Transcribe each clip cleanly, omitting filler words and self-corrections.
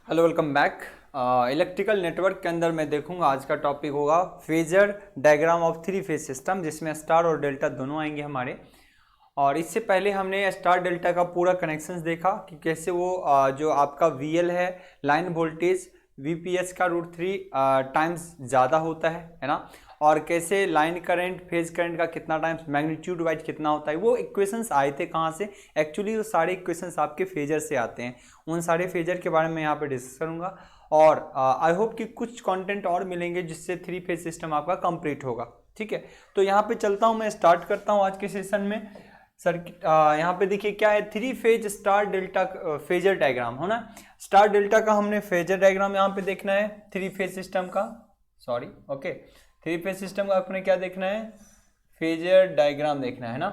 Hello welcome back. Electrical network के अंदर मैं देखूंगा आज का टॉपिक होगा phasor diagram of three phase system, जिसमें स्टार और डेल्टा दोनों आएंगे हमारे। और इससे पहले हमने स्टार डेल्टा का पूरा कनेक्शंस देखा कि कैसे वो जो आपका वीएल है, लाइन वोल्टेज वीपीएस का √3 टाइम्स ज़्यादा होता है ना, और कैसे लाइन करंट फेज करंट का कितना टाइम्स मैग्नीट्यूड वाइज कितना होता है। वो इक्वेशंस आए थे कहाँ से? एक्चुअली वो सारे इक्वेशंस आपके फेजर से आते हैं। उन सारे फेजर के बारे में यहाँ पे डिस्कस करूँगा और आई होप कि कुछ कंटेंट और मिलेंगे जिससे थ्री फेज सिस्टम आपका कंप्लीट होगा। ठीक है, तो यहाँ पे चलता हूँ, मैं स्टार्ट करता हूँ आज के सेशन में। सर्किट यहाँ पे देखिए क्या है, three phase star delta phasor diagram हो ना। स्टार डेल्टा का हमने फेजर डायग्राम यहाँ पे देखना है, थ्री फेज सिस्टम का, sorry okay, three phase system का आपने क्या देखना है, फेजर डायग्राम देखना है ना।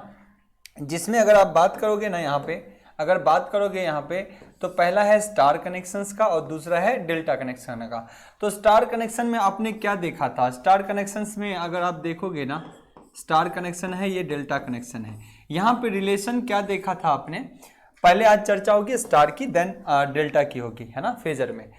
जिसमें अगर आप बात करोगे ना, यहाँ पे अगर बात करोगे यहाँ पे, तो पहला है स्टार कनेक्शंस का और दूसरा है डेल्टा कनेक्शन का। तो स्टार कनेक्शन में आपने क्या देखा था? स्टार कनेक्शंस में अगर आप देखोगे ना, स्टार कनेक्शन है, ये डेल्टा कनेक्शन है। यहाँ पे रिलेशन क्या देखा था आपने? पहले आज चर्चा होगी स्टार की, देन डेल्टा की होगी, है ना। फेजर में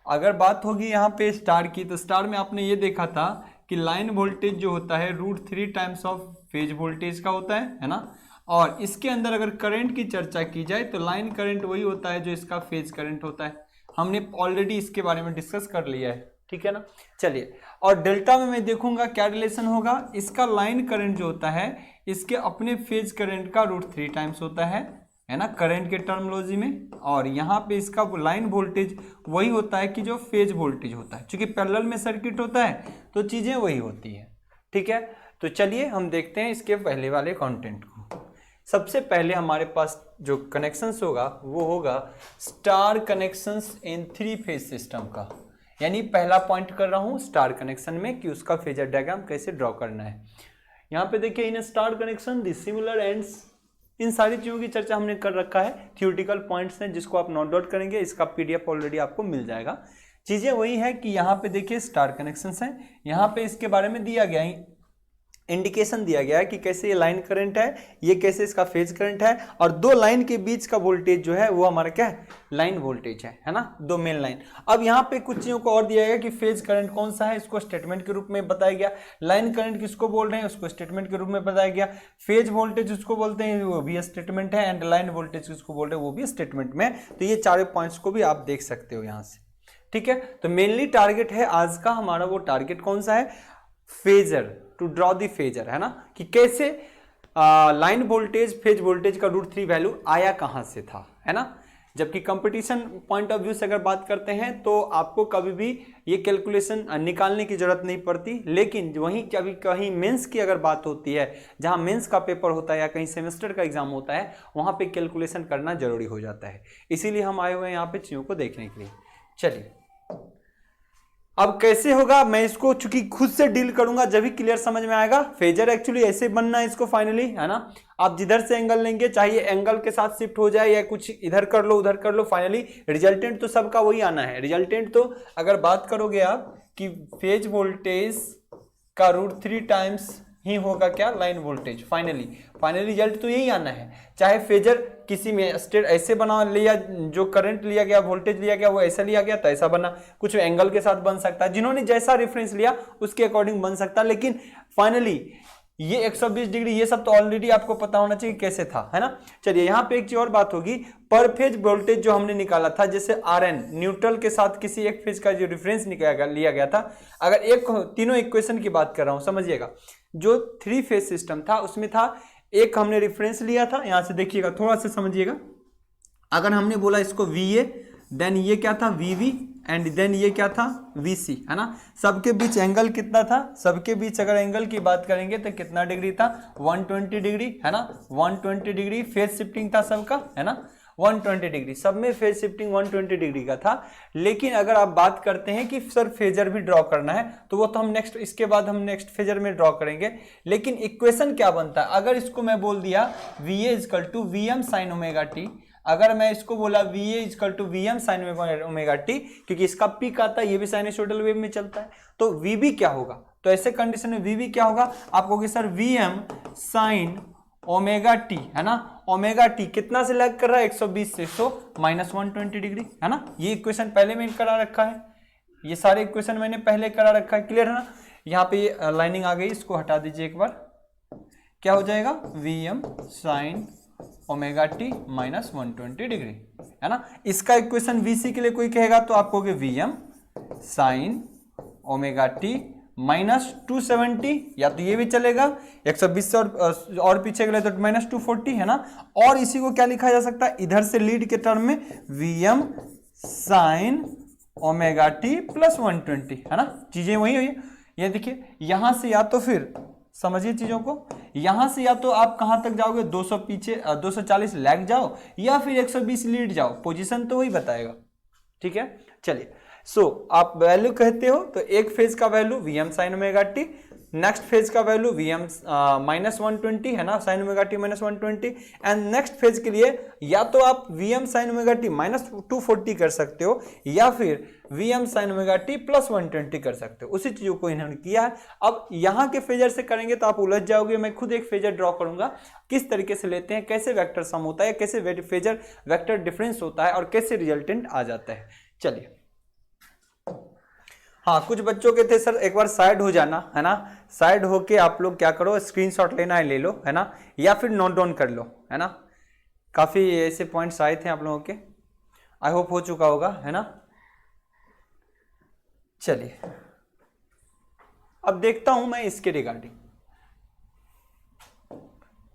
अगर बात होगी यहाँ पे स्टार की, तो स्टार में आपने ये देखा था कि लाइन वोल्टेज जो होता है √3 टाइम्स ऑफ फेज वोल्टेज का होता है ना। और इसके अंदर अगर करंट की चर्चा की जाए तो लाइन करंट वही होता है जो इसका फेज करंट होता है। हमने ऑलरेडी इसके बारे में डिस्कस कर लिया है, ठीक है ना। चलिए, और डेल्टा में मैं देखूंगा क्या रिलेशन होगा। इसका लाइन करंट जो होता है इसके अपने फेज करंट का √3 टाइम्स होता है ना, करंट के टर्मोलॉजी में। और यहाँ पे इसका लाइन वोल्टेज वही होता है कि जो फेज वोल्टेज होता है, क्योंकि पैरेलल में सर्किट होता है तो चीजें वही होती है। ठीक है, तो चलिए हम देखते हैं इसके पहले वाले कंटेंट को। सबसे पहले हमारे पास जो कनेक्शंस होगा वो होगा star connections in three phase system का। यानी पहला पॉइंट कर रहा हूं स्टार कनेक्शन में कि उसका फेजर डायग्राम कैसे ड्रॉ करना है। यहाँ पे देखिए, in star connection the similar ends, इन सारी चीज़ों की चर्चा हमने कर रखा है। थ्योरेटिकल पॉइंट्स हैं जिसको आप नोट डाउन करेंगे, इसका पीडीएफ ऑलरेडी आपको मिल जाएगा। चीज़ें वही है कि यहाँ पे देखिए स्टार कनेक्शंस हैं, यहाँ पे इसके बारे में दिया गया है, इंडिकेशन दिया गया है कि कैसे ये लाइन करंट है, ये कैसे इसका फेज करंट है, और दो लाइन के बीच का वोल्टेज जो है वो हमारा क्या है, लाइन वोल्टेज है ना, दो मेन लाइन। अब यहाँ पे कुछ चीजों को और दिया गया कि फेज करंट कौन सा है, इसको स्टेटमेंट के रूप में बताया गया। लाइन करंट किसको बोल रहे हैं, उसको स्टेटमेंट के रूप में बताया गया। फेज वोल्टेज उसको बोलते हैं, वो भी स्टेटमेंट है, एंड लाइन वोल्टेज किसको बोल रहे हैं, वो भी स्टेटमेंट में। तो ये चारों पॉइंट्स को भी आप देख सकते हो यहाँ से। ठीक है, तो मेनली टारगेट है आज का हमारा, वो टारगेट कौन सा है, phasor, to draw the phasor, है ना, कि कैसे लाइन वोल्टेज फेज वोल्टेज का √3 वैल्यू आया कहां से था, है ना। जबकि कंपटीशन पॉइंट ऑफ व्यू से अगर बात करते हैं तो आपको कभी भी ये कैलकुलेशन निकालने की जरूरत नहीं पड़ती। लेकिन वहीं कभी कहीं मेंस की अगर बात होती है, जहां मेंस का पेपर होता है या कहीं सेमेस्टर का एग्जाम होता है, वहां पे कैलकुलेशन करना जरूरी हो जाता है। इसीलिए हम आए हुए हैं यहाँ पे चीजों को देखने के लिए। चलिए, अब कैसे होगा, मैं इसको चूंकि खुद से डील करूंगा जब भी क्लियर समझ में आएगा। फेजर एक्चुअली ऐसे बनना है इसको फाइनली, है ना। आप जिधर से एंगल लेंगे, चाहे एंगल के साथ शिफ्ट हो जाए या कुछ इधर कर लो उधर कर लो, फाइनली रिजल्टेंट तो सबका वही आना है। रिजल्टेंट तो अगर बात करोगे आप कि फेज वोल्टेज का √3 टाइम्स ही होगा क्या, लाइन वोल्टेज। फाइनली रिजल्ट तो यही आना है। चाहे फेजर किसी में स्टेट ऐसे बना लिया, जो करंट लिया गया, वोल्टेज लिया गया, वो ऐसा लिया गया तो ऐसा बना, कुछ एंगल के साथ बन सकता है, जिन्होंने जैसा रेफरेंस लिया उसके अकॉर्डिंग बन सकता है। लेकिन फाइनली ये 120 डिग्री, ये सब तो ऑलरेडी आपको पता होना चाहिए कैसे था, है ना। चलिए, यहाँ पे एक चीज और बात होगी, पर फेज वोल्टेज जो हमने निकाला था, जैसे RN न्यूट्रल के साथ किसी एक फेज का जो रेफरेंस लिया गया था। अगर एक तीनों इक्वेशन की बात कर रहा हूं, समझिएगा, जो थ्री फेज सिस्टम था उसमें था, एक हमने रेफरेंस लिया था, यहां से देखिएगा, थोड़ा सा समझिएगा। अगर हमने बोला इसको VA, देन ये क्या था VB, एंड देन ये क्या था VC, है ना। सबके बीच एंगल कितना था, सबके बीच अगर एंगल की बात करेंगे तो कितना डिग्री था, 120 डिग्री, है ना। 120 डिग्री फेज शिफ्टिंग था सबका, है ना, 120 डिग्री, सब में फेज शिफ्टिंग 120 डिग्री का था। लेकिन अगर आप बात करते हैं कि सर फेजर भी ड्रॉ करना है, तो वो तो हम नेक्स्ट, इसके बाद हम नेक्स्ट फेजर में ड्रॉ करेंगे। लेकिन इक्वेशन क्या बनता है, अगर इसको मैं बोल दिया VA = VM sin ωt, अगर मैं इसको बोला VA = VM sin ωt, क्योंकि इसका पीक आता है, ये भी साइनसोइडल वेव में चलता है, तो VB क्या होगा, तो ऐसे कंडीशन में VB क्या होगा, आप कहोगे sir VM sin omega T, है ना, ओमेगा टी कितना से लैग कर रहा है, 120 से, सो माइनस 120 डिग्री, है ना। ये इक्वेशन पहले मैंने करा रखा है, ये सारे इक्वेशन मैंने पहले करा रखा है, क्लियर है ना। यहाँ पे लाइनिंग आ गई, इसको हटा दीजिए एक बार, क्या हो जाएगा, Vm sign omega T minus 120 degree, है ना। इसका इक्वेशन Vc के लिए कोई कहेगा तो आप कहोगे Vm sign omega T minus 270, या तो ये भी चलेगा, 120 से और पीछे गए तो माइनस 240, है ना। और इसी को क्या लिखा जा सकता है, इधर से लीड के टर्म में Vm sign omega T plus 120, है ना। चीजें वही हुई, ये देखिए यहां से या तो फिर समझिए चीजों को, यहां से या तो आप कहां तक जाओगे, 200 पीछे 240 लैग जाओ, या फिर 120 लीड जाओ, पोजीशन तो वही बताएगा, ठीक है। चलिए, सो आप वैल्यू कहते हो तो एक फेज का value Vm sign omega T, next phase का वैल्यू Vm माइनस 120, है ना, sign omega T minus 120, and next phase के लिए या तो आप Vm sign omega T minus 240 कर सकते हो, या फिर Vm sign omega T plus 120 कर सकते हो। उसी चीजों को इन्होंने किया है। अब यहाँ के फेजर से करेंगे तो आप उलझ जाओगे, मैं खुद एक फेजर ड्रॉ करूंगा, किस तरीके से लेते हैं, कैसे वेक्टर सम होता है, कैसे फेजर वेक्टर डिफरेंस होता है, और कैसे रिजल्टेंट आ जाता है। चलिए, हाँ, कुछ बच्चों के थे सर एक बार साइड हो जाना, है ना, साइड होके आप लोग क्या करो, स्क्रीनशॉट लेना है ले लो, है ना, या फिर नोट डाउन कर लो, है ना। काफी ऐसे पॉइंट्स आए थे आप लोगों के, आई होप हो चुका होगा, है ना। चलिए, अब देखता हूं मैं इसके रिगार्डिंग,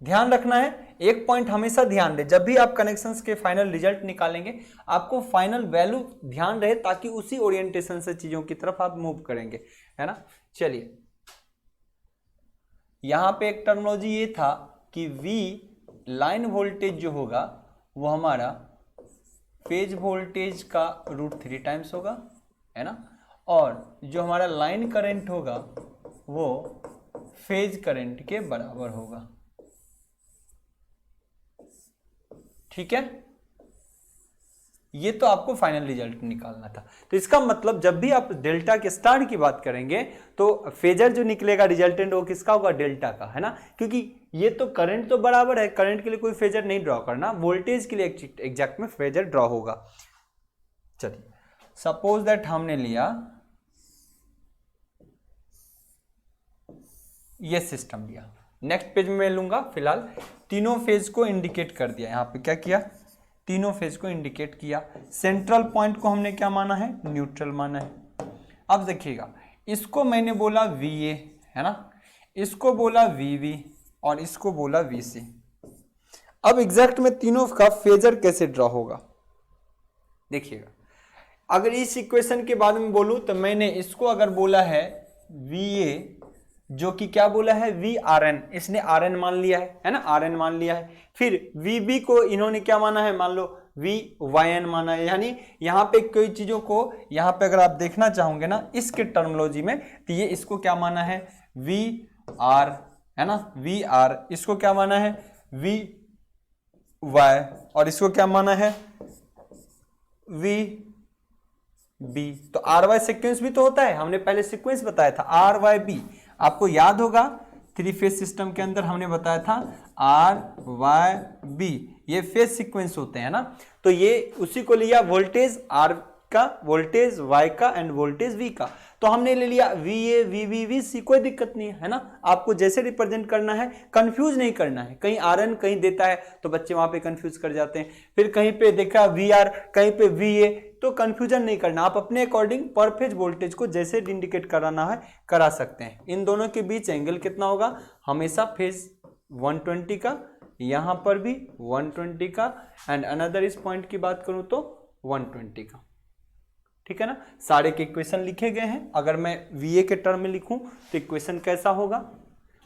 ध्यान रखना है, एक पॉइंट हमेशा ध्यान दें, जब भी आप कनेक्शंस के फाइनल रिजल्ट निकालेंगे आपको फाइनल वैल्यू ध्यान रहे, ताकि उसी ओरिएंटेशन से चीजों की तरफ आप मूव करेंगे, है ना। चलिए, यहां पे एक टर्मिनोलॉजी ये था कि V लाइन वोल्टेज जो होगा वो हमारा फेज वोल्टेज का √3 टाइम्स होगा, है ना, और जो हमारा लाइन करंट होगा वो फेज करंट के बराबर होगा, ठीक है। ये तो आपको फाइनल रिजल्ट निकालना था। तो इसका मतलब जब भी आप डेल्टा के स्टार की बात करेंगे तो फेजर जो निकलेगा रिजल्टेंट वो किसका होगा, डेल्टा का, है ना, क्योंकि ये तो करंट तो बराबर है, करंट के लिए कोई फेजर नहीं ड्रॉ करना, वोल्टेज के लिए एग्जैक्ट में फेजर ड्रॉ होगा। चलिए, सपोज दैट हमने लिया ये सिस्टम लिया, नेक्स्ट पेज में मैं लूंगा, फिलहाल तीनों फेज को इंडिकेट कर दिया, यहां पे क्या किया, तीनों फेज को इंडिकेट किया, सेंट्रल पॉइंट को हमने क्या माना है, न्यूट्रल माना है। अब देखिएगा, इसको मैंने बोला VA, है ना, इसको बोला VB और इसको बोला VC। अब एग्जैक्ट में तीनों का फेजर कैसे ड्रॉ होगा, देखिएगा, अगर इस इक्वेशन के बारे में बोलूं तो मैंने इसको अगर बोला है VA, जो कि क्या बोला है VRN, इसने RN मान लिया है ना, RN मान लिया है। फिर VB को इन्होंने क्या माना है, मान लो VYN माना है, यानी यहाँ पे कोई चीजों को यहाँ पे अगर आप देखना चाहोगे ना इसके टर्मिनोलॉजी में, तो ये इसको क्या माना है VR, है ना, VR, इसको क्या माना है VY, और इसको क्या माना है VB। तो RY सीक्वेंस भी तो होता है, हमने पहले सीक्वेंस बताया था RYB, आपको याद होगा 3 फेज सिस्टम के अंदर हमने बताया था RYB, ये फेज सीक्वेंस होते हैं ना। तो ये उसी को लिया, वोल्टेज R का, वोल्टेज Y का एंड वोल्टेज V का, तो हमने ले लिया VA VB VC, कोई दिक्कत नहीं है ना। आपको जैसे रिप्रेजेंट करना है, कंफ्यूज नहीं करना है, कहीं RN कहीं देता है तो बच्चे वहां पे कंफ्यूज कर जाते हैं, फिर कहीं पे देखा VR कहीं पे VA, तो कंफ्यूजन नहीं करना, आप अपने अकॉर्डिंग पर फेज वोल्टेज को जैसे इंडिकेट कराना है करा सकते हैं। इन दोनों के बीच एंगल कितना होगा, हमेशा फेज 120 का, यहां पर भी 120 का, एंड अनदर इस पॉइंट की बात करूं तो 120 का, ठीक है ना। सारे के इक्वेशन लिखे गए हैं, अगर मैं VA के टर्म में लिखूं तो इक्वेशन कैसा होगा,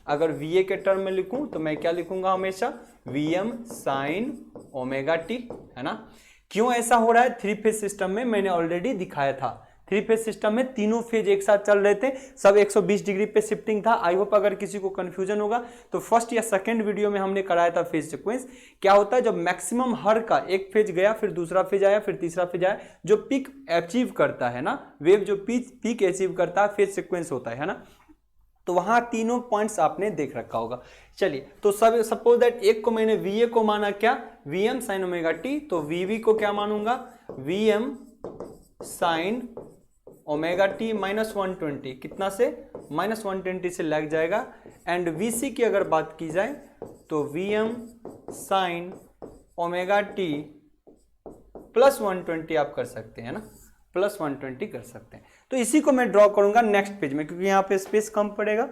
अगर VA के टर्म में लिखूं तो मैं क्या लिखूंगा, हमेशा Vm साइन ओमेगा टी, है ना। क्यों ऐसा हो रहा है, 3 फेज सिस्टम में मैंने ऑलरेडी दिखाया था, 3 फेज सिस्टम में तीनों फेज एक साथ चल रहे थे, सब 120 डिग्री पे शिफ्टिंग था। आई होप अगर किसी को कंफ्यूजन होगा तो फर्स्ट या सेकंड वीडियो में हमने कराया था फेज सीक्वेंस। क्या होता है, जब मैक्सिमम हर का एक फेज गया, फिर दूसरा फेज आया, फिर तीसरा फेज आया, जो पीक अचीव करता है ना, वेव जो पीक अचीव करता है, फेज सीक्वेंस होता है ना। तो वहां तीनों पॉइंट्स आपने देख रखा होगा। चलिए, तो सब सपोज दैट एक को मैंने वी ए को माना क्या, V M sine omega T, तो वी वी को क्या मानूंगा, V M sine omega T minus 120, कितना से -120 से लग जाएगा। एंड वी सी की अगर बात की जाए तो V M sine omega T plus 120 आप कर सकते हैं ना, प्लस 120 कर सकते हैं। तो इसी को मैं ड्रॉ करूंगा नेक्स्ट पेज में, क्योंकि यहाँ पे स्पेस कम पड़ेगा,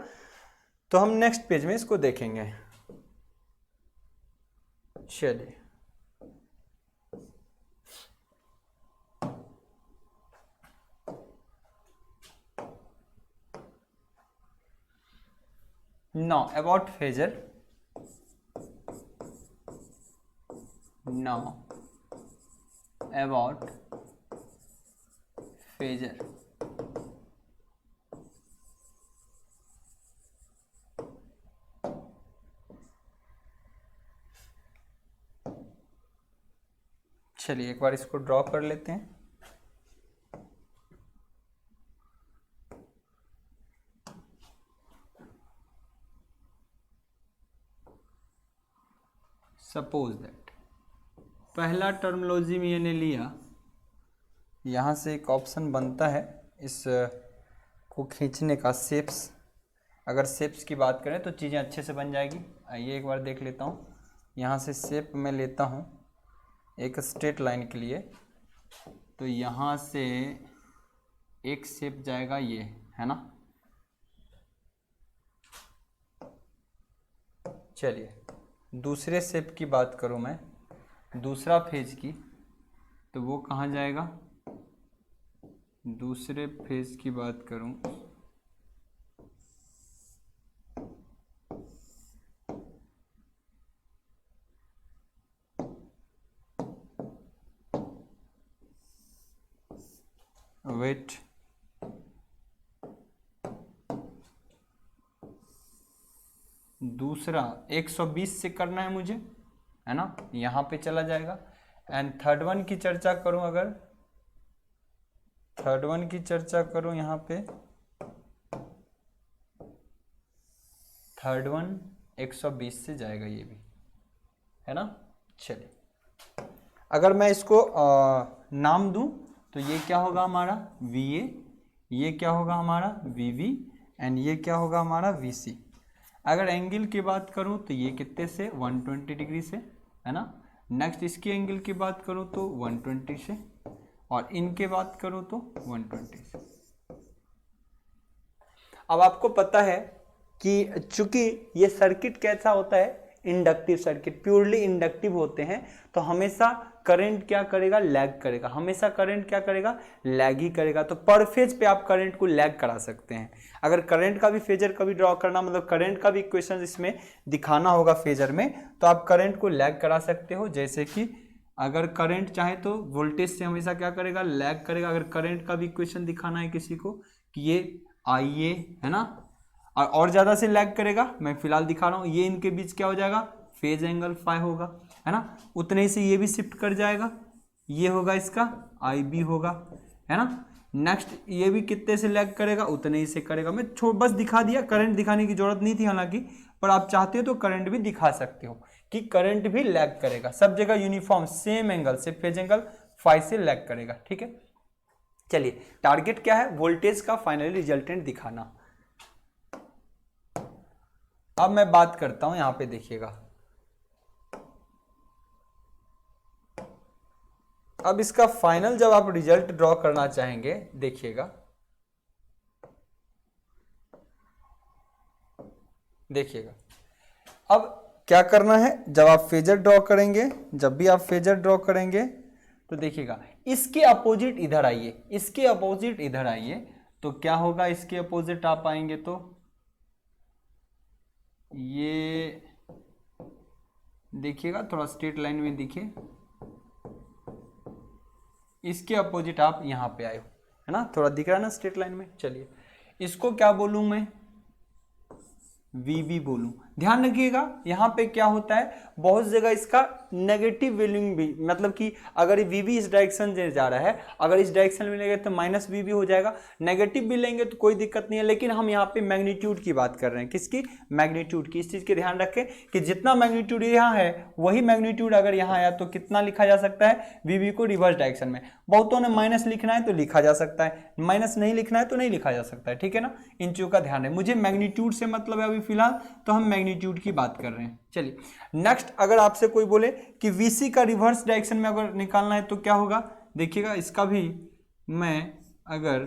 तो हम नेक्स्ट पेज में इसको देखेंगे। चलिए, now about phasor, now about phasor। चलिए एक बार इसको ड्रॉ कर लेते हैं। सपोज दैट पहला टर्मिनोलॉजी मैंने लिया, यहाँ से एक ऑप्शन बनता है इस को खींचने का, शेप्स। अगर शेप्स की बात करें तो चीज़ें अच्छे से बन जाएगी। आइए एक बार देख लेता हूँ। यहाँ से शेप मैं लेता हूँ एक स्ट्रेट लाइन के लिए, तो यहाँ से एक शेप जाएगा, ये है ना। चलिए दूसरे शेप की बात करूँ मैं, दूसरा फेज की, तो वो कहाँ जाएगा, दूसरे फेज की बात करूँ वेट, दूसरा 120 से करना है मुझे, है ना, यहाँ पे चला जाएगा। एंड थर्ड वन की चर्चा करूँ, अगर थर्ड वन की चर्चा करूँ यहाँ पे, थर्ड वन 120 से जाएगा, ये भी है ना। चलिए अगर मैं इसको नाम दूं तो ये क्या होगा हमारा वी ए, ये क्या होगा हमारा वी वी, एंड ये क्या होगा हमारा वी सी। अगर एंगल की बात करूं तो ये कितने से 120 डिग्री से, है ना। नेक्स्ट इसकी एंगल की बात करूं तो 120 से, और इनके बात करूं तो 120 से। अब आपको पता है कि चूंकि ये सर्किट कैसा होता है, इंडक्टिव सर्किट, प्योरली इंडक्टिव होते हैं, तो हमेशा करंट क्या करेगा, लैग करेगा। हमेशा करंट क्या करेगा, लैग ही करेगा। तो पर फेज पे आप करंट को लैग करा सकते हैं। अगर करंट का भी फेजर कभी ड्रॉ करना, मतलब करंट का भी इक्वेशन इसमें दिखाना होगा फेजर में, तो आप करंट को लैग करा सकते हो। जैसे कि अगर करंट चाहे तो वोल्टेज से हमेशा क्या करेगा, लैग करेगा। अगर करंट का भी इक्वेशन दिखाना है किसी को कि ये IA है ना, और ज़्यादा से लैग करेगा, मैं फिलहाल दिखा रहा हूँ, ये इनके बीच क्या हो जाएगा, फेज एंगल फाई होगा, है ना। उतने ही से ये भी शिफ्ट कर जाएगा, ये होगा इसका IB होगा, है ना। नेक्स्ट ये भी कितने से लैग करेगा, उतने ही से करेगा। मैं बस दिखा दिया, करंट दिखाने की जरूरत नहीं थी हालांकि, पर आप चाहते हो तो करंट भी दिखा सकते हो कि करंट भी लैग करेगा। सब जगह यूनिफॉर्म सेम एंगल से, फेज एंगल फाई से लैग करेगा, ठीक है। चलिए टारगेट क्या है, वोल्टेज का फाइनली रिजल्टेंट दिखाना। अब मैं बात करता हूं, यहां पे देखिएगा, अब इसका फाइनल जब आप रिजल्ट ड्रॉ करना चाहेंगे, देखिएगा, देखिएगा अब क्या करना है। जब आप फेजर ड्रॉ करेंगे, जब भी आप फेजर ड्रॉ करेंगे तो देखिएगा इसके अपोजिट इधर आइए, इसके अपोजिट इधर आइए, तो क्या होगा, इसके अपोजिट आप आएंगे तो ये देखिएगा, थोड़ा स्ट्रेट लाइन में दिखे, इसके अपोजिट आप यहां पे आए हो, है ना, थोड़ा दिख रहा है ना स्ट्रेट लाइन में। चलिए इसको क्या बोलूं मैं, VB बोलूं। ध्यान रखिएगा यहाँ पे क्या होता है, बहुत जगह इसका नेगेटिव वैल्यूइंग भी, मतलब कि अगर वीवी इस डायरेक्शन से जा रहा है, अगर इस डायरेक्शन में लेंगे तो माइनस वी भी हो जाएगा, नेगेटिव भी लेंगे तो कोई दिक्कत नहीं है। लेकिन हम यहाँ पे मैग्नीट्यूड की बात कर रहे हैं, किसकी, मैग्नीट्यूड की। इस चीज़ के ध्यान रखें कि जितना मैग्नीट्यूड यहाँ है वही मैग्नीट्यूड अगर यहाँ आया तो कितना लिखा जा सकता है, वीवी को रिवर्स डायरेक्शन में। बहुतों ने माइनस लिखना है तो लिखा जा सकता है, माइनस नहीं लिखना है तो नहीं लिखा जा सकता है, ठीक है ना। इन चीज़ों का ध्यान है, मुझे मैग्नीट्यूड से मतलब है अभी फिलहाल, तो हम मैग्नीट्यूड की बात कर रहे हैं। चलिए नेक्स्ट, अगर आपसे कोई बोले कि वीसी का रिवर्स डायरेक्शन में अगर निकालना है तो क्या होगा, देखिएगा इसका भी मैं अगर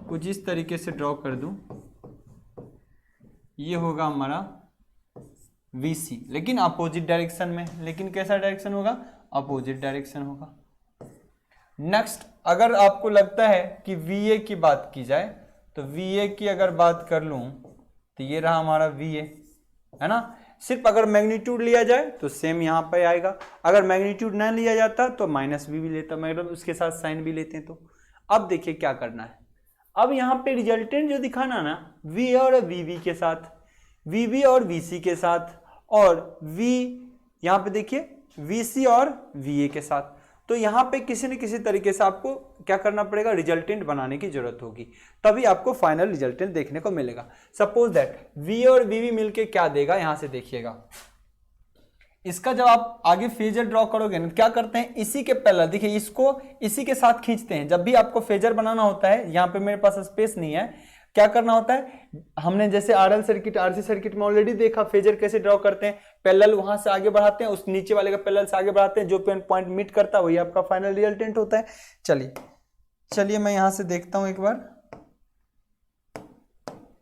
कुछ इस तरीके से ड्रॉ कर दूं, ये होगा हमारा VC, लेकिन अपोजिट डायरेक्शन में। लेकिन कैसा डायरेक्शन होगा, अपोजिट डायरेक्शन होगा। नेक्स्ट, अगर आपको लगता है कि VA की बात की जाए तो VA की अगर बात कर लूं तो ये रहा हमारा VA, है ना। सिर्फ अगर मैग्नीट्यूड लिया जाए तो सेम यहाँ पे आएगा, अगर मैग्नीट्यूड ना लिया जाता तो माइनस वी भी लेता, मतलब उसके साथ साइन भी लेते हैं। तो अब देखिए क्या करना है, अब यहाँ पे रिजल्टेंट जो दिखाना ना, V और VV के साथ, VV और VC के साथ, और V यहाँ पे देखिए VC और VA के साथ। तो यहाँ पे किसी न किसी तरीके से आपको क्या करना पड़ेगा, रिजल्टेंट बनाने की जरूरत होगी, तभी आपको फाइनल रिजल्टेंट देखने को मिलेगा। सपोज दैट V और VV मिलके क्या देगा, यहाँ से देखिएगा, इसका जब आप आगे फेजर ड्रॉ करोगे ना, क्या करते हैं, इसी के पैरेलल, देखिए इसको इसी के साथ खींचते हैं। जब भी आपको फेजर बनाना होता है, यहाँ पे मेरे पास स्पेस नहीं है, क्या करना होता है, हमने जैसे आरएल सर्किट, आरसी सर्किट में ऑलरेडी देखा फेजर कैसे ड्रॉ करते हैं, पैरेलल वहां से आगे बढ़ाते हैं, उस नीचे वाले का पैरेलल से आगे बढ़ाते हैं, जो पॉइंट मीट करता है वही आपका फाइनल रिजल्टेंट होता है। चलिए मैं यहां से देखता हूं एक बार,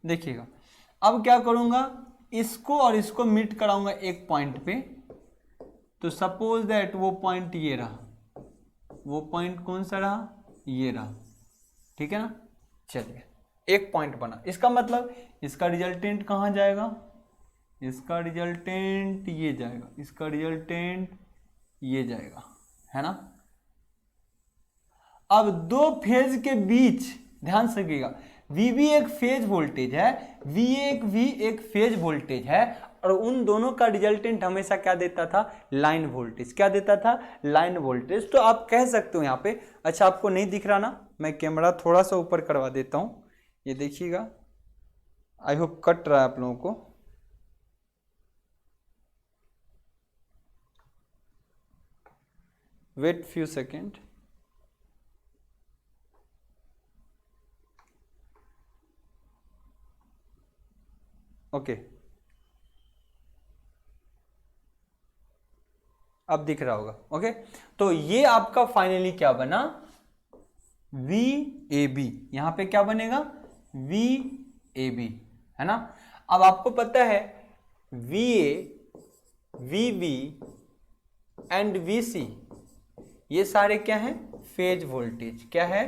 देखिएगा। अब क्या करूंगा, इसको और इसको मीट कराऊंगा एक पॉइंट पे, तो सपोज दैट वो पॉइंट ये रहा, वो पॉइंट कौन सा रहा, ये रहा, ठीक है ना। चलिए एक पॉइंट बना, इसका मतलब इसका रिजल्टेंट कहाँ जाएगा, इसका रिजल्टेंट ये जाएगा, इसका रिजल्टेंट ये जाएगा, है ना। अब दो फेज के बीच ध्यान से रखिएगा, VB एक फेज वोल्टेज है, VA एक फेज वोल्टेज है, और उन दोनों का रिजल्टेंट हमेशा क्या देता था, लाइन वोल्टेज। क्या देता था, लाइन वोल्टेज। तो आप कह सकते हो यहाँ पे, अच्छा आपको नहीं दिख रहा ना, मैं कैमरा थोड़ा सा ऊपर करवा देता हूँ, ये देखिएगा, आई होप कट रहा है आप लोगों को। Wait few second. ओके, अब दिख रहा होगा। ओके, तो ये आपका फाइनली क्या बना, VAB। यहां पे क्या बनेगा, VAB, है ना। अब आपको पता है VA, VB एंड VC ये सारे क्या हैं, फेज वोल्टेज। क्या है,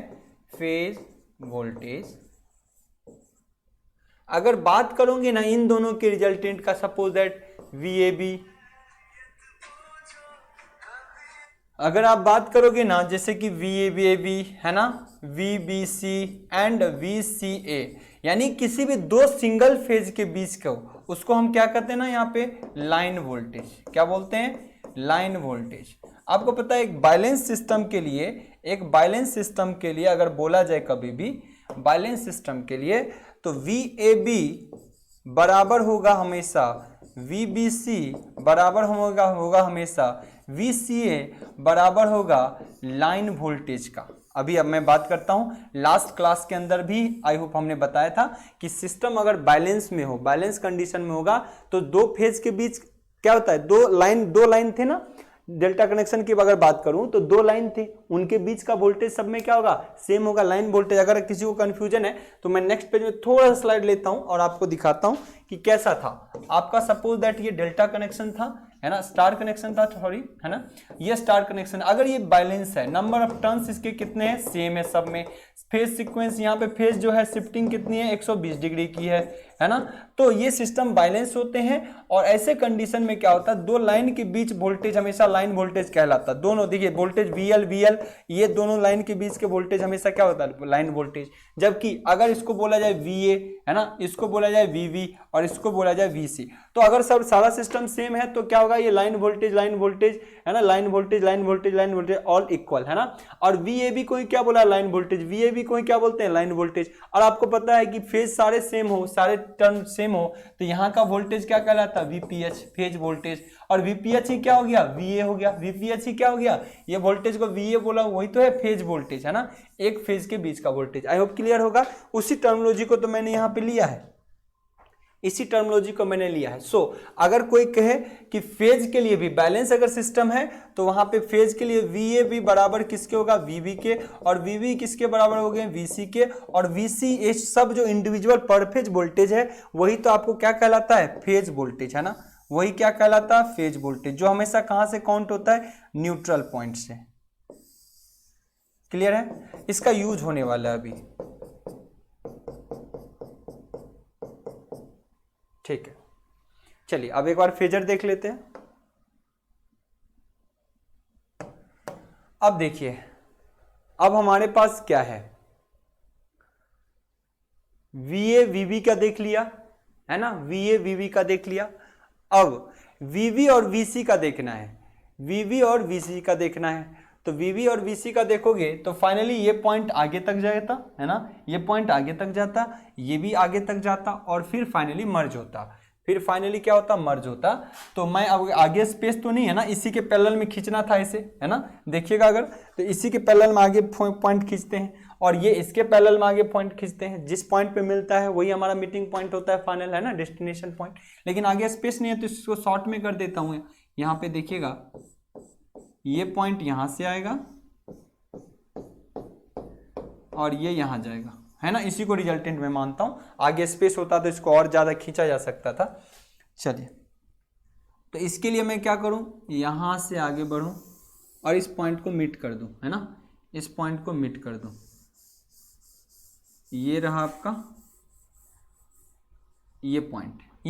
फेज वोल्टेज। अगर बात करोगे ना इन दोनों के रिजल्टेंट का, सपोज दैट VAB, अगर आप बात करोगे ना जैसे कि VAB है ना, VBC एंड VCA, यानी किसी भी दो सिंगल फेज के बीच का, उसको हम क्या कहते हैं ना यहाँ पे, लाइन वोल्टेज। क्या बोलते हैं, लाइन वोल्टेज। आपको पता है एक बैलेंस सिस्टम के लिए, एक बैलेंस सिस्टम के लिए अगर बोला जाए कभी भी बैलेंस सिस्टम के लिए, तो VAB बराबर होगा हमेशा VBC, बराबर होगा हमेशा VCA, बराबर होगा लाइन वोल्टेज का। अभी अब मैं बात करता हूं, लास्ट क्लास के अंदर भी आई होप हमने बताया था कि सिस्टम अगर बैलेंस में हो, बैलेंस कंडीशन में होगा, तो दो फेज के बीच क्या होता है, दो लाइन थे ना, डेल्टा कनेक्शन की अगर बात करूं तो दो लाइन थे, उनके बीच का वोल्टेज सब में क्या होगा, सेम होगा, लाइन वोल्टेज। अगर किसी को कंफ्यूजन है तो मैं नेक्स्ट पेज में थोड़ा सा स्लाइड लेता हूं और आपको दिखाता हूं कि कैसा था आपका। सपोज दैट ये डेल्टा कनेक्शन था, है ना, स्टार कनेक्शन था, सॉरी, है ना, ये स्टार कनेक्शन। अगर ये बैलेंस है, नंबर ऑफ टर्न्स इसके कितने हैं, सेम है सब में। फेज सीक्वेंस यहाँ पे फेज जो है शिफ्टिंग कितनी है, 120 डिग्री की है। है ना। तो ये सिस्टम बैलेंस होते हैं और ऐसे कंडीशन में क्या होता है, दो लाइन के बीच वोल्टेज हमेशा लाइन वोल्टेज कहलाता है। दोनों देखिए वोल्टेज VL ये दोनों लाइन के बीच के वोल्टेज हमेशा क्या होता है, लाइन वोल्टेज। जबकि अगर इसको बोला जाए VA, है ना, इसको बोला जाए VB और इसको बोला जाए VC, तो अगर सब सारा सिस्टम सेम है तो क्या होगा, ये लाइन वोल्टेज है ना, लाइन वोल्टेज ऑल इक्वल, है ना। और VAB को ही क्या बोला, लाइन वोल्टेज, VAB को ही क्या बोलते हैं, लाइन वोल्टेज। और आपको पता है कि फेज सारे सेम हो, सारे टर्म सेम हो, तो यहाँ का वोल्टेज क्या कहलाता है, VPH, फेज वोल्टेज। और VPH ही क्या हो गया, VA हो गया। VPH ही क्या हो गया, ये वोल्टेज को VA बोला, वही तो है फेज वोल्टेज, है ना, एक फेज के बीच का वोल्टेज। आई होप क्लियर होगा। उसी टर्मिनोलॉजी को तो मैंने यहाँ पे लिया है, इसी टर्मिनोलॉजी को मैंने लिया है। सो अगर कोई कहे कि फेज के लिए भी बैलेंस अगर सिस्टम है तो वहां पे फेज के लिए VA भी बराबर किसके होगा, VB के, और VB किसके बराबर हो गए, VC के, और VC ये सब जो इंडिविजुअल पर फेज वोल्टेज है वही तो आपको क्या कहलाता है, फेज वोल्टेज, है ना। वही क्या कहलाता है, फेज वोल्टेज, जो हमेशा कहां से काउंट होता है, न्यूट्रल पॉइंट से। क्लियर है, इसका यूज होने वाला है अभी, ठीक है। चलिए अब एक बार फेजर देख लेते हैं। अब देखिए, अब हमारे पास क्या है, VA VB का देख लिया, है ना, VA VB का देख लिया। अब VB और VC का देखना है, VB और VC का देखना है। तो VB और VC का देखोगे तो फाइनली ये पॉइंट आगे तक जाता, है ना, ये पॉइंट आगे तक जाता, ये भी आगे तक जाता, और फिर फाइनली मर्ज होता। फिर फाइनली क्या होता, मर्ज होता। तो मैं अब आगे स्पेस तो नहीं है ना, इसी के पैरेलल में खींचना था इसे, है ना, देखिएगा अगर, तो इसी के पैरेलल में आगे पॉइंट खींचते हैं, और ये इसके पैरेलल में आगे पॉइंट खींचते हैं। जिस पॉइंट पे मिलता है वही हमारा मीटिंग पॉइंट होता है फाइनल, है ना, डेस्टिनेशन पॉइंट। लेकिन आगे स्पेस नहीं है तो इसको शॉर्ट में कर देता हूँ। यहाँ पे देखिएगा, ये पॉइंट यहां से आएगा और ये यहां जाएगा, है ना, इसी को रिजल्टेंट में मानता हूं। आगे स्पेस होता तो इसको और ज्यादा खींचा जा सकता था। चलिए, तो इसके लिए मैं क्या करूं, यहां से आगे बढ़ूं और इस पॉइंट को मीट कर दूं, है ना, इस पॉइंट को मीट कर दूं। ये रहा आपका ये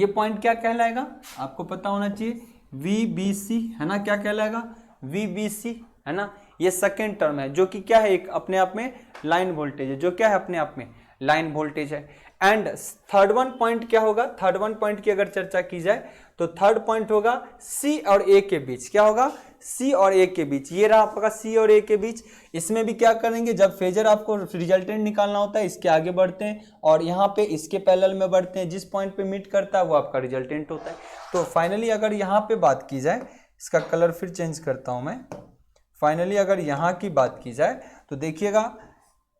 पॉइंट क्या कहलाएगा, आपको पता होना चाहिए, VBC, है ना, क्या कहलाएगा, VBC, है ना। ये सेकेंड टर्म है जो कि क्या है, एक अपने आप में लाइन वोल्टेज है, जो क्या है, अपने आप में लाइन वोल्टेज है। एंड थर्ड वन पॉइंट क्या होगा, थर्ड वन पॉइंट की अगर चर्चा की जाए तो थर्ड पॉइंट होगा C और A के बीच। क्या होगा, C और A के बीच। ये रहा आपका C और A के बीच। इसमें भी क्या करेंगे, जब फेजर आपको रिजल्टेंट निकालना होता है, इसके आगे बढ़ते हैं और यहाँ पे इसके पैरेलल में बढ़ते हैं। जिस पॉइंट पे मीट करता है वो आपका रिजल्टेंट होता है। तो फाइनली अगर यहाँ पे बात की जाए, इसका कलर फिर चेंज करता हूं मैं। फाइनली अगर यहाँ की बात की जाए तो देखिएगा,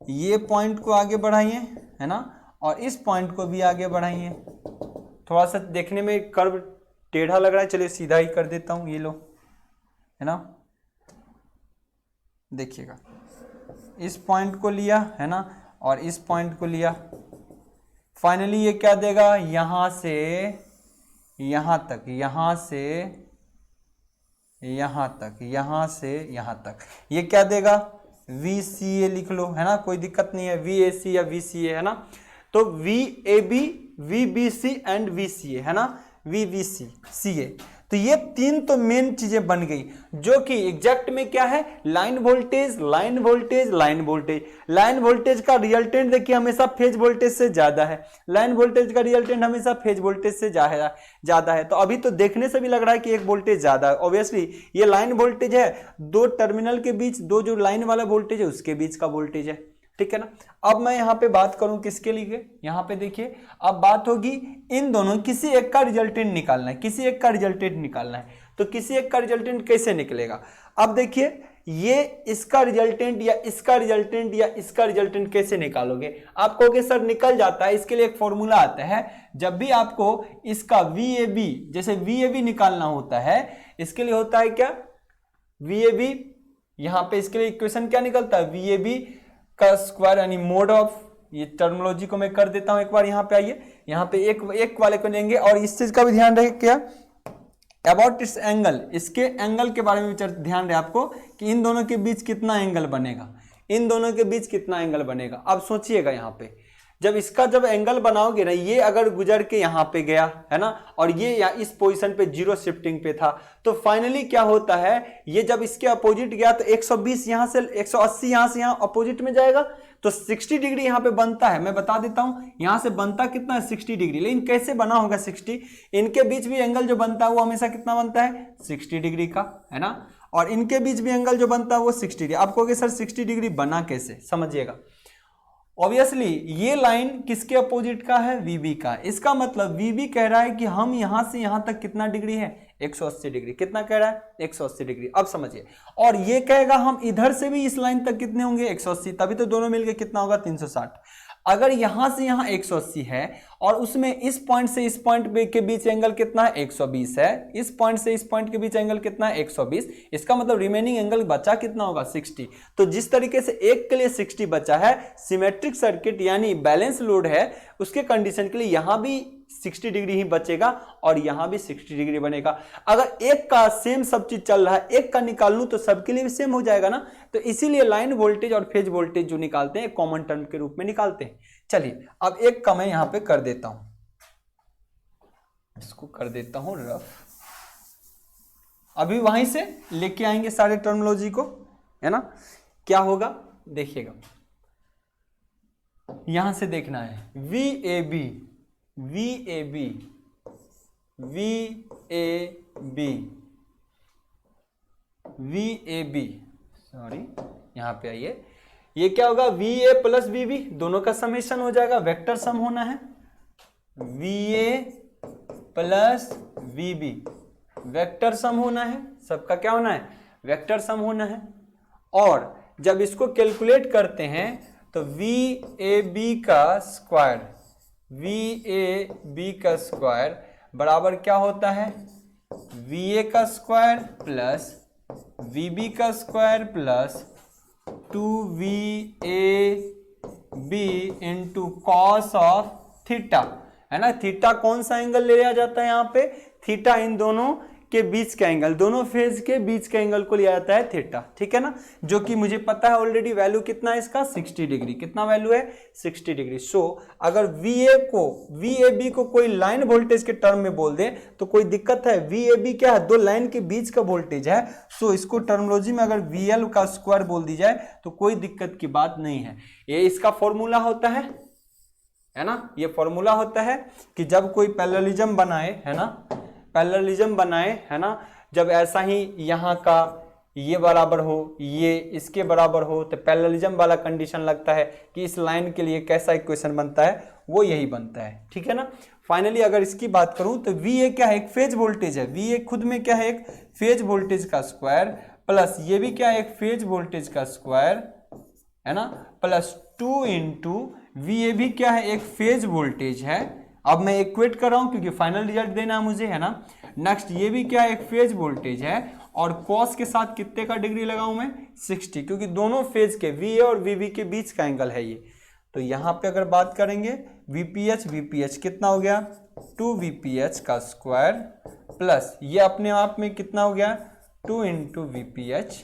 ये पॉइंट को आगे बढ़ाइए, है ना, और इस पॉइंट को भी आगे बढ़ाइए। थोड़ा सा देखने में कर्व टेढ़ा लग रहा है, चलिए सीधा ही कर देता हूं, ये लो, है ना। देखिएगा, इस पॉइंट को लिया, है ना, और इस पॉइंट को लिया। फाइनली ये क्या देगा, यहां से यहां तक, यहां से यहां तक, यहां से यहां तक, ये क्या देगा, VCA लिख लो, है ना, कोई दिक्कत नहीं है, VAC या VCA, है ना। तो VAB, VBC एंड VCA, है ना, VBC CA। तो ये तीन तो मेन चीजें बन गई, जो कि एग्जैक्ट में क्या है, line voltage, line voltage, line voltage. Line voltage का रिजल्टेंट देखिए हमेशा फेज वोल्टेज से ज्यादा है, लाइन वोल्टेज का रिजल्टेंट हमेशा फेज वोल्टेज से ज्यादा है। तो अभी तो देखने से भी लग रहा है कि एक वोल्टेज ज्यादा है। ऑब्वियसली ये लाइन वोल्टेज है, दो टर्मिनल के बीच, दो जो लाइन वाला वोल्टेज है उसके बीच का वोल्टेज है, ठीक है ना। अब मैं यहाँ पे बात करूं किसके लिए, यहाँ पे देखिए, अब बात होगी इन दोनों, किसी एक का रिजल्टेंट निकालना है, किसी एक का रिजल्टेंट निकालना है। तो किसी एक का रिजल्टेंट कैसे निकलेगा, अब देखिए, ये इसका रिजल्टेंट या इसका रिजल्टेंट या इसका रिजल्टेंट कैसे निकालोगे। आप कहोगे सर निकल जाता है, इसके लिए एक फॉर्मूला आता है। जब भी आपको इसका VAB, जैसे VAB निकालना होता है, इसके लिए होता है क्या, VAB, यहाँ पे इसके लिए इक्वेशन क्या निकलता है, VAB का स्क्वायर, यानी मोड ऑफ, ये टर्मिनोलॉजी को मैं कर देता हूं एक बार। यहाँ पे आइए, यहाँ पे एक वाले को लेंगे, और इस चीज का भी ध्यान रहे क्या, अबाउट इट्स एंगल, इसके एंगल के बारे में ध्यान रहे आपको कि इन दोनों के बीच कितना एंगल बनेगा, इन दोनों के बीच कितना एंगल बनेगा। अब सोचिएगा, यहाँ पे जब इसका जब एंगल बनाओगे ना, ये अगर गुजर के यहाँ पे गया है ना, और ये या इस पोजीशन पे जीरो शिफ्टिंग पे था, तो फाइनली क्या होता है, ये जब इसके अपोजिट गया तो 120 यहाँ से 180 यहाँ से यहाँ अपोजिट में जाएगा, तो 60 डिग्री यहाँ पे बनता है। मैं बता देता हूँ यहाँ से बनता कितना है 60 डिग्री, लेकिन कैसे बना होगा 60, इनके बीच भी एंगल जो बनता है वो हमेशा कितना बनता है 60 डिग्री का, है ना, और इनके बीच भी एंगल जो बनता है वो 60 डिग्री। आप कहोगे सर 60 डिग्री बना कैसे, समझिएगा। ऑब्वियसली ये लाइन किसके अपोजिट का है, वीबी का। इसका मतलब वीबी कह रहा है कि हम यहां से यहां तक कितना डिग्री है 180 डिग्री। कितना कह रहा है 180 डिग्री। अब समझिए, और ये कहेगा हम इधर से भी इस लाइन तक कितने होंगे 180, तभी तो दोनों मिलके कितना होगा 360। अगर यहां से यहां 180 है और उसमें इस पॉइंट से इस पॉइंट के बीच एंगल कितना है 120 है, इस पॉइंट से इस पॉइंट के बीच एंगल कितना है 120, इसका मतलब रिमेनिंग एंगल बचा कितना होगा 60। तो जिस तरीके से एक के लिए 60 बचा है, सिमेट्रिक सर्किट यानी बैलेंस लोड है, उसके कंडीशन के लिए यहां भी 60 डिग्री ही बचेगा और यहां भी 60 डिग्री बनेगा। अगर एक का सेम सब चीज चल रहा है, एक का निकाल लूं तो सबके लिए भी सेम हो जाएगा ना। तो इसीलिए लाइन वोल्टेज और फेज वोल्टेज जो निकालते हैं कॉमन टर्म के रूप में निकालते हैं। चलिए अब एक का मैं यहां पे कर देता हूं, इसको कर देता हूं रफ। अभी वहीं से लेके आएंगे सारे टर्मिनोलॉजी को, है ना। क्या होगा देखिएगा, यहां से देखना है VAB VAB VAB VAB, sorry यहां पे आइए, ये क्या होगा VA प्लस VB, दोनों का समेशन हो जाएगा, वेक्टर सम होना है VA plus VB, vector sum होना है, सबका क्या होना है वेक्टर सम होना है। और जब इसको कैलकुलेट करते हैं तो VAB का स्क्वायर, VAB का स्क्वायर बराबर क्या होता है VA का स्क्वायर प्लस VB का square plus 2VAB into cos of theta, है ना। थीटा कौन सा एंगल ले लिया जाता है यहाँ पे, थीटा इन दोनों के बीच का एंगल, दोनों फेज के बीच के एंगल को लिया जाता है थीटा, ठीक है ना, जो कि मुझे पता है ऑलरेडी वैल्यू कितना है इसका 60 डिग्री। कितना वैल्यू है 60 डिग्री। सो अगर VAB को कोई लाइन वोल्टेज के टर्म में बोल दे तो कोई दिक्कत है, VAB क्या है दो लाइन के बीच का वोल्टेज है। सो इसको टर्मिनोलॉजी में अगर VL का स्क्वायर बोल दी जाए तो कोई दिक्कत की बात नहीं है। ये इसका फॉर्मूला होता है ना, ये फॉर्मूला होता है कि जब कोई पैरेललिज्म बनाए, है ना, पैरेललिज्म बनाए, है ना, जब ऐसा ही यहाँ का ये बराबर हो, ये इसके बराबर हो, तो पैरेललिज्म वाला कंडीशन लगता है कि इस लाइन के लिए कैसा इक्वेशन बनता है, वो यही बनता है, ठीक है ना। फाइनली अगर इसकी बात करूं तो VA क्या है एक फेज वोल्टेज है, VA खुद में क्या है एक फेज वोल्टेज का स्क्वायर, प्लस ये भी क्या है एक फेज वोल्टेज का स्क्वायर, है ना, प्लस 2 इंटू VA भी क्या है एक फेज वोल्टेज है। अब मैं इक्वेट कर रहा हूं क्योंकि फाइनल रिजल्ट देना है मुझे, है ना। नेक्स्ट ये भी क्या है एक फेज वोल्टेज है और कॉस के साथ कितने का डिग्री लगाऊं मैं 60, क्योंकि दोनों फेज के VA और VB के बीच का एंगल है ये। तो यहां पे अगर बात करेंगे VPH कितना हो गया 2VPH का स्क्वायर प्लस ये अपने आप में कितना हो गया 2 इंटू VPH,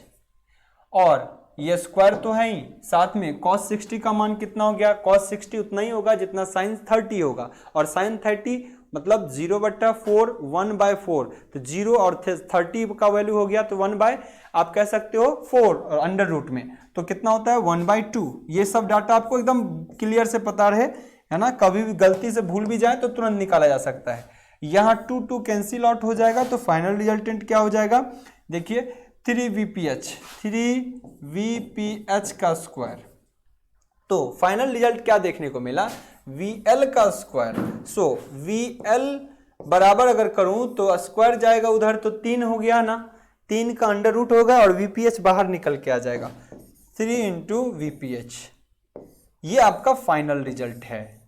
और ये स्क्वायर तो है ही, साथ में cos 60 का मान कितना हो गया, cos 60 उतना ही होगा जितना sin 30 होगा, और sin 30 मतलब 0/4 1/4, तो 0 और 30 का वैल्यू हो गया तो 1/ आप कह सकते हो 4 और अंडर रूट में तो कितना होता है 1/2। ये सब डाटा आपको एकदम क्लियर से पता रहे, है ना, कभी भी गलती से भूल भी जाए तो तुरंत निकाला जा सकता है। यहाँ 2 कैंसिल आउट हो जाएगा तो फाइनल रिजल्टेंट क्या हो जाएगा, देखिए 3VPH का स्क्वायर। तो फाइनल रिजल्ट क्या देखने को मिला VL का स्क्वायर। सो VL बराबर अगर करूं तो स्क्वायर जाएगा उधर तो 3 हो गया ना, 3 का अंडर रूट होगा और VPH बाहर निकल के आ जाएगा 3 इंटू VPH। ये आपका फाइनल रिजल्ट है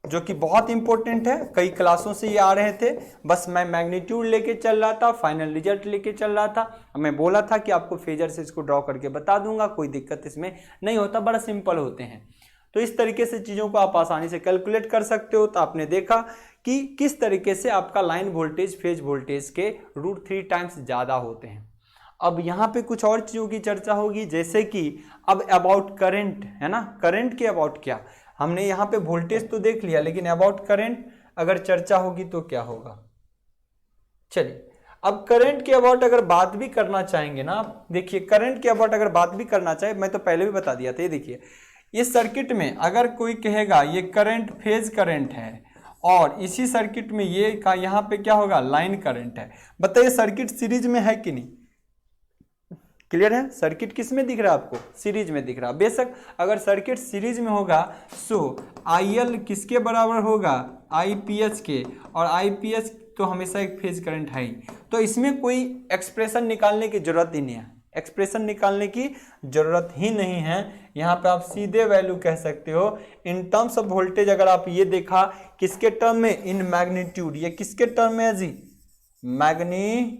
जो कि बहुत इंपॉर्टेंट है, कई क्लासों से ये आ रहे थे, बस मैं मैग्नीट्यूड लेके चल रहा था, फाइनल रिजल्ट लेके चल रहा था। मैं बोला था कि आपको फेजर से इसको ड्रॉ करके बता दूंगा, कोई दिक्कत इसमें नहीं होता, बड़ा सिंपल होते हैं। तो इस तरीके से चीज़ों को आप आसानी से कैलकुलेट कर सकते हो। तो आपने देखा कि किस तरीके से आपका लाइन वोल्टेज फेज वोल्टेज के √3 टाइम्स ज़्यादा होते हैं। अब यहाँ पे कुछ और चीज़ों की चर्चा होगी, जैसे कि अब अबाउट करंट है ना, करंट के अबाउट क्या, हमने यहाँ पे वोल्टेज तो देख लिया, लेकिन अबाउट करंट अगर चर्चा होगी तो क्या होगा। चलिए अब करंट के अबाउट अगर बात भी करना चाहेंगे ना, देखिए करंट के अबाउट अगर बात भी करना चाहे, मैं तो पहले भी बता दिया था, ये देखिए इस सर्किट में अगर कोई कहेगा ये करंट फेज करंट है और इसी सर्किट में ये का यहाँ पे क्या होगा, लाइन करंट है, बताइए सर्किट सीरीज में है कि नहीं। क्लियर है, सर्किट किस में दिख रहा है आपको, सीरीज में दिख रहा है। बेशक अगर सर्किट सीरीज में होगा सो IL किसके बराबर होगा, IPH के, और IPH तो हमेशा एक फेज करंट है ही, तो इसमें कोई एक्सप्रेशन निकालने की जरूरत ही नहीं है, एक्सप्रेशन निकालने की जरूरत ही नहीं है। यहाँ पे आप सीधे वैल्यू कह सकते हो इन टर्म्स ऑफ वोल्टेज। अगर आप ये देखा किसके टर्म में, इन मैग्नीट्यूड, ये किसके टर्म में है जी, मैग्नीट्यूड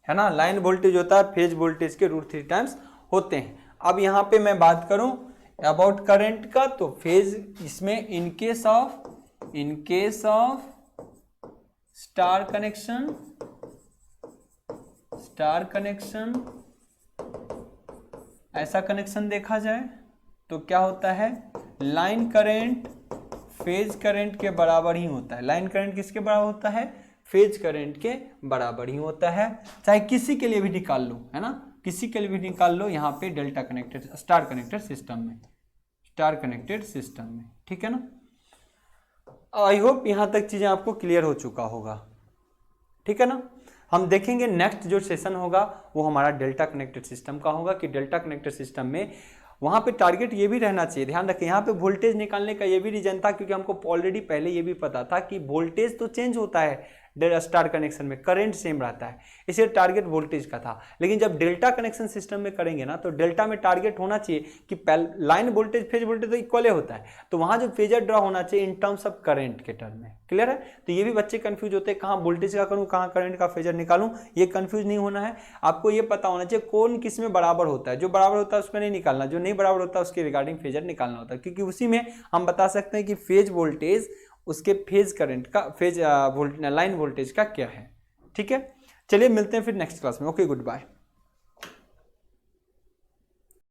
है ना, लाइन वोल्टेज होता है फेज वोल्टेज के √3 टाइम्स होते हैं। अब यहाँ पे मैं बात करूं अबाउट करंट का, तो फेज इसमें in case of star connection ऐसा कनेक्शन देखा जाए तो क्या होता है, लाइन करंट फेज करंट के बराबर ही होता है। लाइन करंट किसके बराबर होता है, फेज करंट के बराबर ही होता है। चाहे किसी के लिए भी निकाल लो, है ना, किसी के लिए भी निकाल लो, यहाँ पे delta connected star connected system में, ठीक है ना। आई होप यहाँ तक चीजें आपको क्लियर हो चुका होगा, ठीक है ना। हम देखेंगे नेक्स्ट जो सेशन होगा वो हमारा डेल्टा कनेक्टेड सिस्टम का होगा, कि डेल्टा कनेक्टेड सिस्टम में वहाँ पे टारगेट ये भी रहना चाहिए, ध्यान रखें यहाँ पे वोल्टेज निकालने का ये भी रीजन था, क्योंकि हमको ऑलरेडी पहले ये भी पता था कि वोल्टेज तो चेंज होता है स्टार कनेक्शन में, करंट सेम रहता है, इसलिए टारगेट वोल्टेज का था। लेकिन जब डेल्टा कनेक्शन सिस्टम में करेंगे ना, तो डेल्टा में टारगेट होना चाहिए कि लाइन वोल्टेज फेज वोल्टेज तो इक्वल होता है, तो वहाँ जो फेजर ड्रा होना चाहिए इन टर्म्स ऑफ करंट के टर्म में। क्लियर है, तो ये भी बच्चे कंफ्यूज होते हैं, कहाँ वोल्टेज का करूँ, कहाँ करंट का फेजर निकालूं, ये कंफ्यूज नहीं होना है। आपको ये पता होना चाहिए कौन किस में बराबर होता है, जो बराबर होता है उसमें नहीं निकालना, जो नहीं बराबर होता है उसके रिगार्डिंग फेजर निकालना होता है, क्योंकि उसी में हम बता सकते हैं कि फेज वोल्टेज उसके फेज करंट का, फेज लाइन वोल्टेज का क्या है। ठीक है, चलिए मिलते हैं फिर नेक्स्ट क्लास में। Okay, good bye.